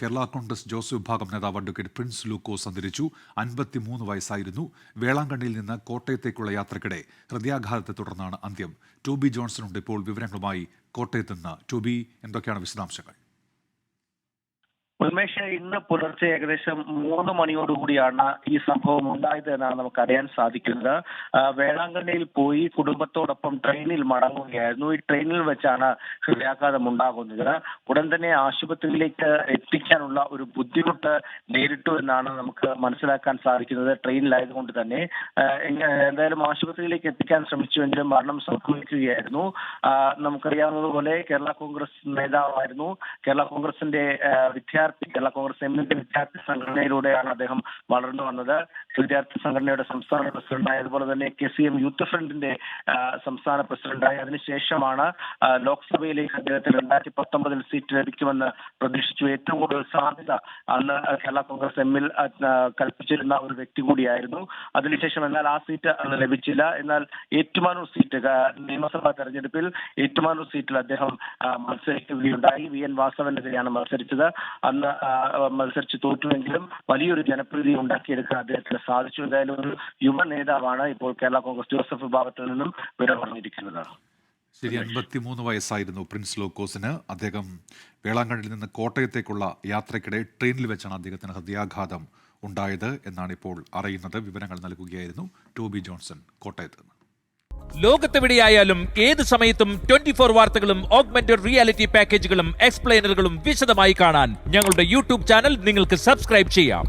കേരള കോൺഗ്രസ് ജോസ് വിഭാഗം നേതാവ് advocate Prince ലൂക്കോസ് അന്തരിച്ചു. 53 വയസ്സായിരുന്നു. വേളാങ്കണ്ണിയിൽ നിന്ന് കോട്ടയത്തേക്കുള്ള യാത്രക്കിടെ ഹൃദയാഘാതത്തെ തുടർന്നാണ് അന്ത്യം. ടോബി ജോൺസൺ ഉണ്ട് ഇപ്പോൾ വിവരങ്ങളുമായി കോട്ടയത്ത് നിന്ന്. ടോബി, എന്തൊക്കെയാണ് വിശദാംശങ്ങൾ? ഉന്മേഷ്, ഇന്ന് പുലർച്ചെ ഏകദേശം 3 മണിയോടുകൂടിയാണ് ഈ സംഭവം ഉണ്ടായത് എന്നാണ് നമുക്ക് അറിയാൻ സാധിക്കുന്നത്. വേളാങ്കണ്ണിയിൽ പോയി കുടുംബത്തോടൊപ്പം ട്രെയിനിൽ മടങ്ങുകയായിരുന്നു. ഈ ട്രെയിനിൽ വെച്ചാണ് ഹൃദയാഘാതം ഉണ്ടാകുന്നത്. ഉടൻ തന്നെ ആശുപത്രിയിലേക്ക് എത്തിക്കാനുള്ള ഒരു ബുദ്ധിമുട്ട് നേരിട്ടു എന്നാണ് നമുക്ക് മനസ്സിലാക്കാൻ സാധിക്കുന്നത്. ട്രെയിനിലായതുകൊണ്ട് തന്നെ എന്തായാലും ആശുപത്രിയിലേക്ക് എത്തിക്കാൻ ശ്രമിച്ചുവെങ്കിലും മരണം സംഭവിക്കുകയായിരുന്നു. നമുക്കറിയാവുന്നതുപോലെ കേരള കോൺഗ്രസ് നേതാവായിരുന്നു. കേരള കോൺഗ്രസിന്റെ കേരള കോൺഗ്രസ് എമ്മിന്റെ വിദ്യാർത്ഥി സംഘടനയിലൂടെയാണ് അദ്ദേഹം വളർന്നു വന്നത്. വിദ്യാർത്ഥി സംഘടനയുടെ സംസ്ഥാന പ്രസിഡന്റായി, അതുപോലെ തന്നെ KCM യൂത്ത് ഫ്രണ്ടിന്റെ സംസ്ഥാന പ്രസിഡന്റായി. അതിനുശേഷമാണ് ലോക്സഭയിലേക്ക് അദ്ദേഹത്തിന് 2019 സീറ്റ് ലഭിക്കുമെന്ന് പ്രതീക്ഷിച്ചു. ഏറ്റവും കൂടുതൽ സാധ്യത അന്ന് കേരള കോൺഗ്രസ് എമ്മിൽ കൽപ്പിച്ചിരുന്ന ഒരു വ്യക്തി കൂടിയായിരുന്നു. അതിനുശേഷം എന്നാൽ ആ സീറ്റ് അന്ന് ലഭിച്ചില്ല. എന്നാൽ ഏറ്റുമാനൂർ സീറ്റ്, നിയമസഭാ തെരഞ്ഞെടുപ്പിൽ ഏറ്റുമാനൂർ സീറ്റിൽ അദ്ദേഹം മത്സരിക്കുകയുണ്ടായി. VN വാസവനെതിരെയാണ് മത്സരിച്ചത്. അന്ന് മത്സരിച്ച് തോറ്റുവെങ്കിലും വലിയൊരു ജനപ്രീതി ഉണ്ടാക്കിയെടുക്കാൻ അദ്ദേഹത്തിന് സാധിച്ചു. എന്തായാലും ഒരു യുവ നേതാവാണ് ഇപ്പോൾ കേരള കോൺഗ്രസ് ജോസഫ് വിഭാഗത്തിൽ നിന്നും വിട പറഞ്ഞിരിക്കുന്നത്. ശരി, 53 വയസ്സായിരുന്നു പ്രിൻസ് ലൂക്കോസിന്. അദ്ദേഹം വേളാങ്കണ്ണിയിൽ നിന്ന് കോട്ടയത്തേക്കുള്ള യാത്രയ്ക്കിടെ ട്രെയിനിൽ വെച്ചാണ് അദ്ദേഹത്തിന് ഹൃദയാഘാതം ഉണ്ടായത് എന്നാണ് ഇപ്പോൾ അറിയുന്നത്. വിവരങ്ങൾ നൽകുകയായിരുന്നു ടോബി ജോൺസൺ കോട്ടയത്ത് നിന്ന്. ലോകത്തെവിടെയായാലും ഏത് സമയത്തും 24 വാർത്തകളും ഓഗ്മെന്റഡ് റിയാലിറ്റി പാക്കേജുകളും എക്സ്പ്ലെയിനറുകളും വിശദമായി കാണാൻ ഞങ്ങളുടെ യൂട്യൂബ് ചാനൽ നിങ്ങൾക്ക് സബ്സ്ക്രൈബ് ചെയ്യാം.